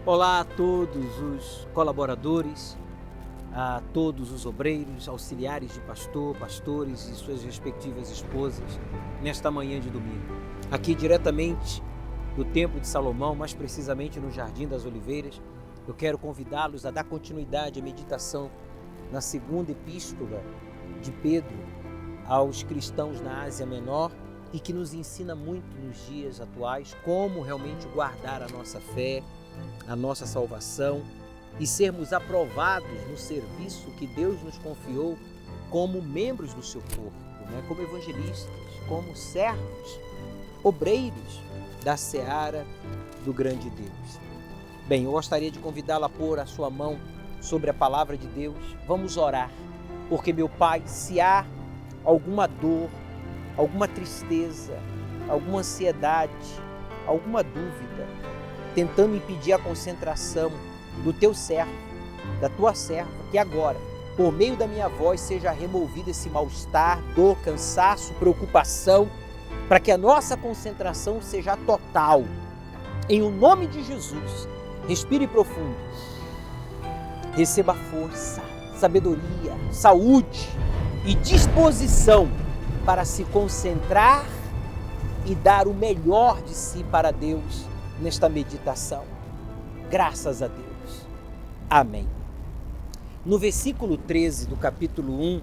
Olá a todos os colaboradores, a todos os obreiros, auxiliares de pastor, pastores e suas respectivas esposas, nesta manhã de domingo. Aqui diretamente do Templo de Salomão, mais precisamente no Jardim das Oliveiras, eu quero convidá-los a dar continuidade à meditação na segunda epístola de Pedro aos cristãos na Ásia Menor e que nos ensina muito nos dias atuais como realmente guardar a nossa fé, a nossa salvação e sermos aprovados no serviço que Deus nos confiou como membros do seu corpo, como evangelistas, como servos, obreiros da seara do grande Deus. Bem, eu gostaria de convidá-la a pôr a sua mão sobre a palavra de Deus. Vamos orar, porque, meu Pai, se há alguma dor, alguma tristeza, alguma ansiedade, alguma dúvida, tentando impedir a concentração do teu servo, da tua serva, que agora, por meio da minha voz, seja removido esse mal-estar, dor, cansaço, preocupação, para que a nossa concentração seja total. Em o nome de Jesus, respire profundo, receba força, sabedoria, saúde e disposição para se concentrar e dar o melhor de si para Deus nesta meditação. Graças a Deus. Amém. No versículo 13 do capítulo 1,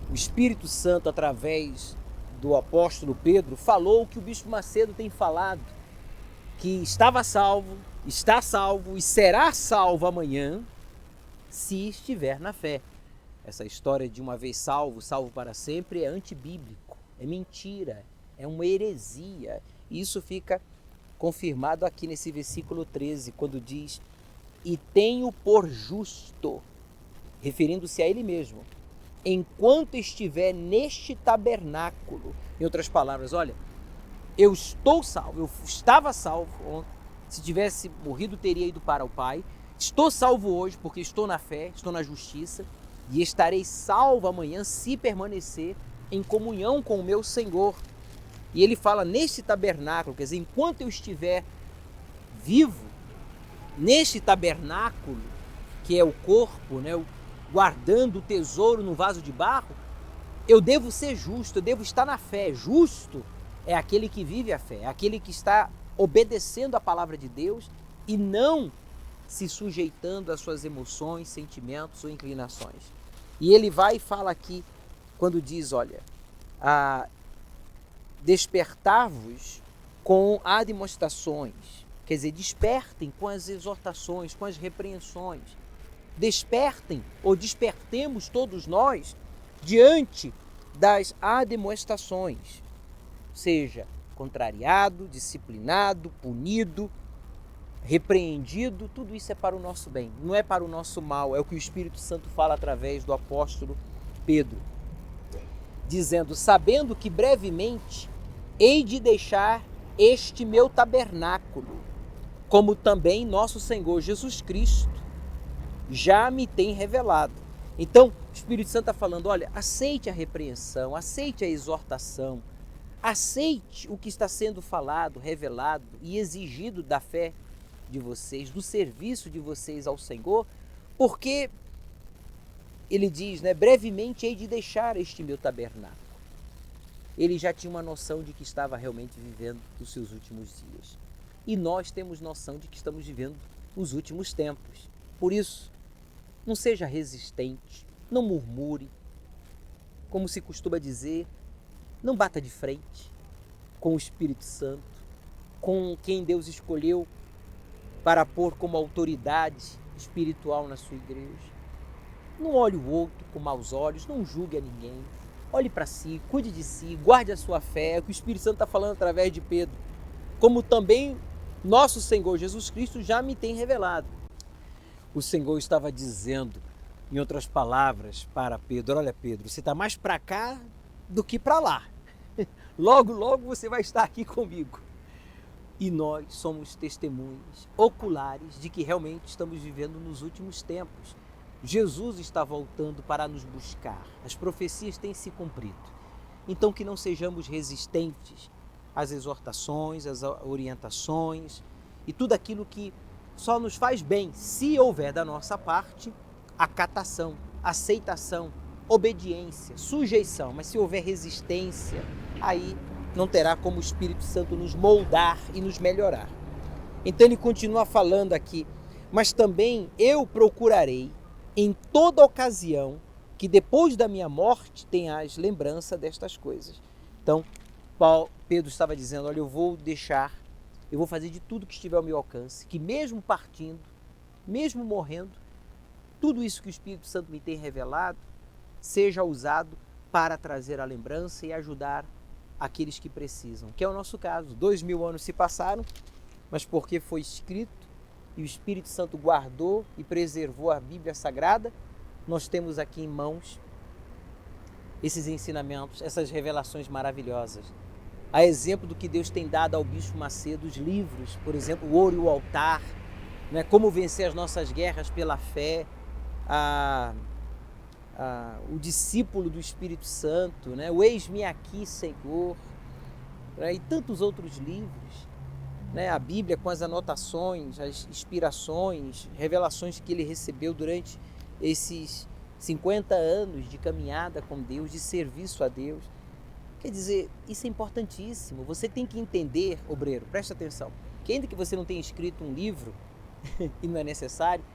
o Espírito Santo, através do apóstolo Pedro, falou o que o Bispo Macedo tem falado, que estava salvo, está salvo e será salvo amanhã, se estiver na fé. Essa história de uma vez salvo, salvo para sempre, é antibíblico, é mentira, é uma heresia. E isso fica confirmado aqui nesse versículo 13, quando diz: e tenho por justo, referindo-se a ele mesmo, enquanto estiver neste tabernáculo. Em outras palavras, olha, eu estou salvo, eu estava salvo ontem, se tivesse morrido teria ido para o Pai, estou salvo hoje porque estou na fé, estou na justiça e estarei salvo amanhã se permanecer em comunhão com o meu Senhor. E ele fala neste tabernáculo, quer dizer, enquanto eu estiver vivo, neste tabernáculo, que é o corpo, guardando o tesouro no vaso de barro, eu devo ser justo, eu devo estar na fé. Justo é aquele que vive a fé, é aquele que está obedecendo a palavra de Deus e não se sujeitando às suas emoções, sentimentos ou inclinações. E ele vai e fala aqui, quando diz, olha, despertar-vos com admoestações, quer dizer, despertem com as exortações, com as repreensões. Despertem ou despertemos todos nós diante das admoestações, seja contrariado, disciplinado, punido, repreendido, tudo isso é para o nosso bem, não é para o nosso mal, é o que o Espírito Santo fala através do apóstolo Pedro, dizendo, sabendo que brevemente hei de deixar este meu tabernáculo, como também nosso Senhor Jesus Cristo já me tem revelado. Então, o Espírito Santo está falando, olha, aceite a repreensão, aceite a exortação, aceite o que está sendo falado, revelado e exigido da fé de vocês, do serviço de vocês ao Senhor, porque ele diz, brevemente hei de deixar este meu tabernáculo. Ele já tinha uma noção de que estava realmente vivendo os seus últimos dias. E nós temos noção de que estamos vivendo os últimos tempos. Por isso, não seja resistente, não murmure, como se costuma dizer, não bata de frente com o Espírito Santo, com quem Deus escolheu para pôr como autoridade espiritual na sua igreja. Não olhe o outro com maus olhos, não julgue a ninguém. Olhe para si, cuide de si, guarde a sua fé, é o que o Espírito Santo está falando através de Pedro. Como também nosso Senhor Jesus Cristo já me tem revelado. O Senhor estava dizendo, em outras palavras, para Pedro, olha Pedro, você está mais para cá do que para lá. Logo, logo você vai estar aqui comigo. E nós somos testemunhas oculares de que realmente estamos vivendo nos últimos tempos. Jesus está voltando para nos buscar. As profecias têm se cumprido. Então que não sejamos resistentes às exortações, às orientações e tudo aquilo que só nos faz bem se houver da nossa parte acatação, aceitação, obediência, sujeição. Mas se houver resistência, aí não terá como o Espírito Santo nos moldar e nos melhorar. Então ele continua falando aqui, mas também eu procurarei em toda ocasião que depois da minha morte tenhas lembrança destas coisas. Então, Pedro estava dizendo, olha, eu vou fazer de tudo que estiver ao meu alcance, que mesmo partindo, mesmo morrendo, tudo isso que o Espírito Santo me tem revelado seja usado para trazer a lembrança e ajudar aqueles que precisam, que é o nosso caso. 2000 anos se passaram, mas porque foi escrito e o Espírito Santo guardou e preservou a Bíblia Sagrada, nós temos aqui em mãos esses ensinamentos, essas revelações maravilhosas. A exemplo do que Deus tem dado ao Bispo Macedo, os livros, por exemplo, O Ouro e o Altar, né? Como vencer as nossas guerras pela fé, o discípulo do Espírito Santo, né? O Eis-me aqui, Senhor, né? E tantos outros livros, né? A Bíblia com as anotações, as inspirações, revelações que ele recebeu durante esses 50 anos de caminhada com Deus, de serviço a Deus. Quer dizer, isso é importantíssimo. Você tem que entender, obreiro, presta atenção, que ainda que você não tenha escrito um livro, e não é necessário,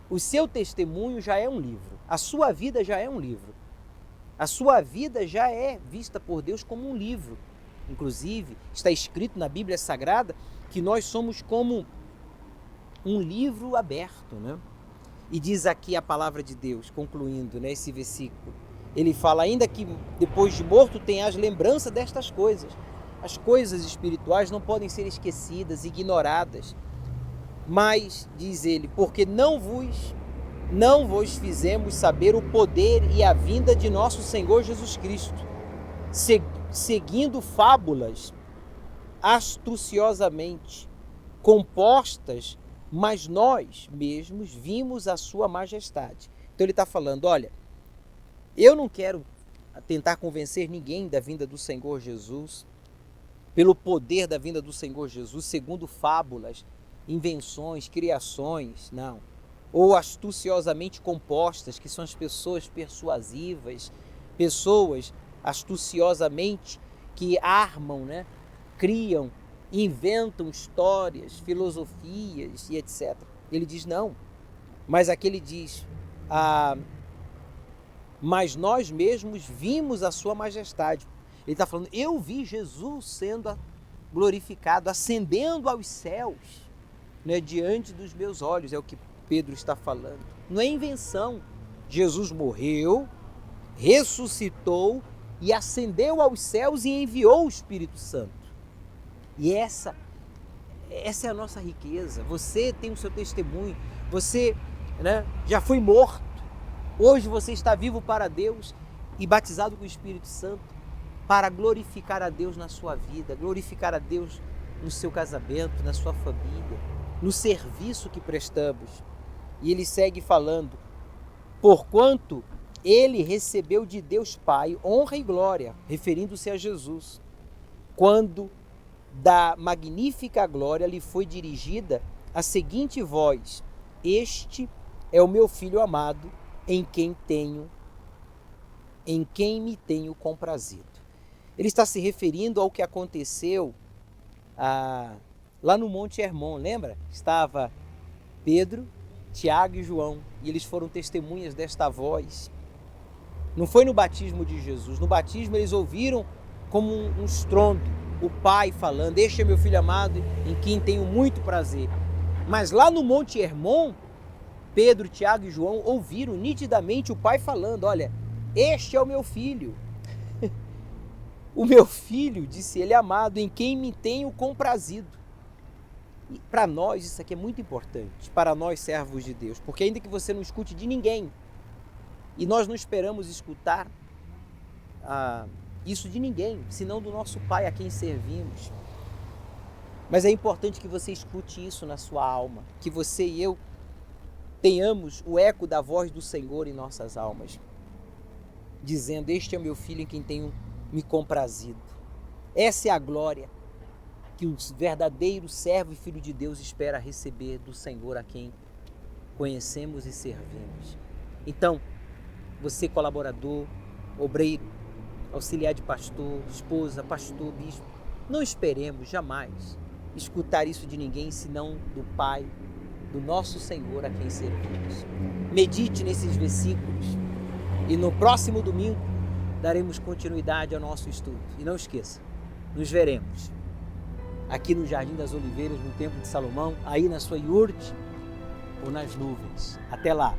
o seu testemunho já é um livro. A sua vida já é um livro. A sua vida já é vista por Deus como um livro. Inclusive, está escrito na Bíblia Sagrada que nós somos como um livro aberto, né? E diz aqui a palavra de Deus, concluindo, né, esse versículo. Ele fala, ainda que depois de morto tenhas lembrança destas coisas. As coisas espirituais não podem ser esquecidas, ignoradas. Mas, diz ele, porque não vos fizemos saber o poder e a vinda de nosso Senhor Jesus Cristo, seguindo fábulas astuciosamente compostas, mas nós mesmos vimos a sua majestade. Então ele está falando, olha, eu não quero tentar convencer ninguém da vinda do Senhor Jesus, pelo poder da vinda do Senhor Jesus, segundo fábulas, invenções, criações, não. Ou astuciosamente compostas, que são as pessoas persuasivas, pessoas astuciosamente que armam, né? Criam, inventam histórias, filosofias e etc. Ele diz não, mas aqui ele diz, mas nós mesmos vimos a sua majestade. Ele está falando, eu vi Jesus sendo glorificado, ascendendo aos céus, né, diante dos meus olhos, é o que Pedro está falando. Não é invenção. Jesus morreu, ressuscitou e ascendeu aos céus e enviou o Espírito Santo. E essa é a nossa riqueza. Você tem o seu testemunho, você, né, já foi morto, hoje você está vivo para Deus e batizado com o Espírito Santo para glorificar a Deus na sua vida, glorificar a Deus no seu casamento, na sua família, no serviço que prestamos. E ele segue falando, porquanto ele recebeu de Deus Pai honra e glória, referindo-se a Jesus, quando da magnífica glória lhe foi dirigida a seguinte voz, este é o meu Filho amado, em quem me tenho comprazido. Ele está se referindo ao que aconteceu lá no Monte Hermon, lembra? Estava Pedro, Tiago e João, e eles foram testemunhas desta voz. Não foi no batismo de Jesus, no batismo eles ouviram como um estrondo, o Pai falando, este é meu Filho amado, em quem tenho muito prazer. Mas lá no Monte Hermon, Pedro, Tiago e João ouviram nitidamente o Pai falando, olha, este é o meu Filho. O meu Filho, disse ele, amado, em quem me tenho comprazido. E para nós isso aqui é muito importante, para nós servos de Deus, porque ainda que você não escute de ninguém, e nós não esperamos escutar isso de ninguém, senão do nosso Pai a quem servimos. Mas é importante que você escute isso na sua alma, que você e eu tenhamos o eco da voz do Senhor em nossas almas, dizendo, este é o meu Filho em quem tenho me comprazido. Essa é a glória. que o verdadeiro servo e filho de Deus espera receber do Senhor a quem conhecemos e servimos. Então, você colaborador, obreiro, auxiliar de pastor, esposa, pastor, bispo, não esperemos jamais escutar isso de ninguém senão do Pai, do nosso Senhor a quem servimos. Medite nesses versículos e no próximo domingo daremos continuidade ao nosso estudo. E não esqueça, nos veremos aqui no Jardim das Oliveiras, no Templo de Salomão, aí na sua iurte ou nas nuvens. Até lá!